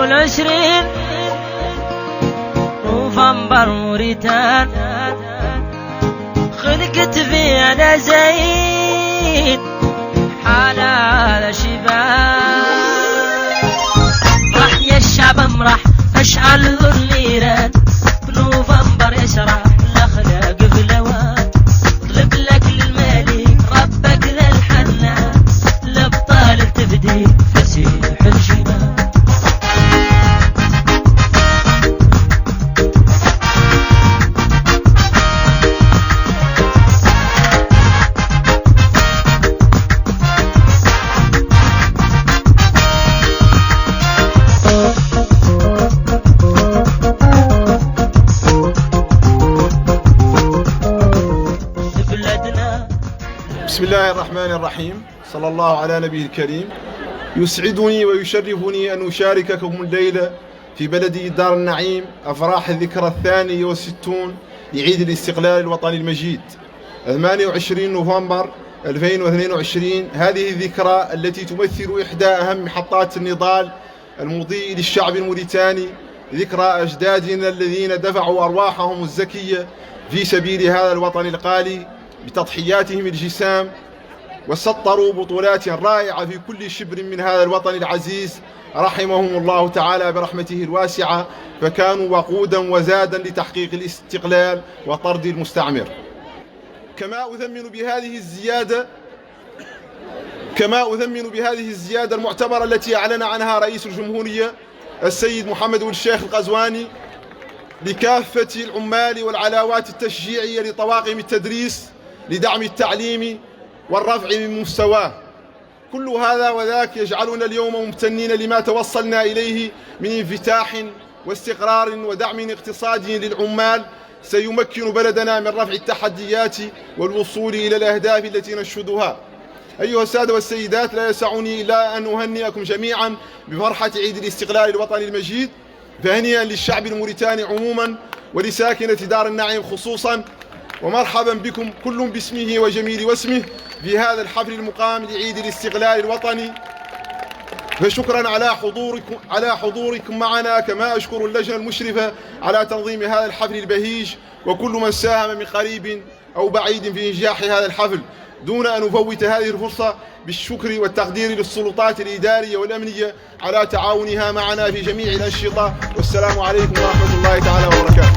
28 نوفمبر موريتان، خلقت فينا زين حلال شباب. راح يا الشعب امرح اشعل النيران، بنوفمبر يشرح الاخلاق فلوان. اطلب لك للمالك ربك ذا الحنان، الابطال تبدي فسيح الجبال. بسم الله الرحمن الرحيم، صلى الله على نبيه الكريم. يسعدني ويشرفني أن أشارككم الليلة في بلدي دار النعيم أفراح الذكرى 62 لعيد الاستقلال الوطني المجيد 28 نوفمبر 2022. هذه الذكرى التي تمثل إحدى أهم محطات النضال المضيء للشعب الموريتاني، ذكرى أجدادنا الذين دفعوا أرواحهم الزكية في سبيل هذا الوطن الغالي بتضحياتهم الجسام، وسطروا بطولات رائعة في كل شبر من هذا الوطن العزيز، رحمهم الله تعالى برحمته الواسعة، فكانوا وقودا وزادا لتحقيق الاستقلال وطرد المستعمر. كما أذمن بهذه الزيادة المعتبرة التي أعلن عنها رئيس الجمهورية السيد محمد والشيخ القزواني لكافة العمال والعلاوات التشجيعية لطواقم التدريس لدعم التعليم والرفع من مستواه. كل هذا وذاك يجعلنا اليوم ممتنين لما توصلنا إليه من انفتاح واستقرار ودعم اقتصادي للعمال، سيمكن بلدنا من رفع التحديات والوصول إلى الأهداف التي نشهدها. أيها السادة والسيدات، لا يسعني إلا أن أهنئكم جميعا بفرحة عيد الاستقلال الوطني المجيد، فهنيئا للشعب الموريتاني عموما ولساكنة دار النعيم خصوصا، ومرحبا بكم كل باسمه وجميل واسمه في هذا الحفل المقام لعيد الاستقلال الوطني. فشكرا على حضوركم معنا، كما أشكر اللجنة المشرفة على تنظيم هذا الحفل البهيج، وكل من ساهم من قريب أو بعيد في إنجاح هذا الحفل، دون أن أفوت هذه الفرصة بالشكر والتقدير للسلطات الإدارية والأمنية على تعاونها معنا في جميع الأنشطة. والسلام عليكم ورحمة الله تعالى وبركاته.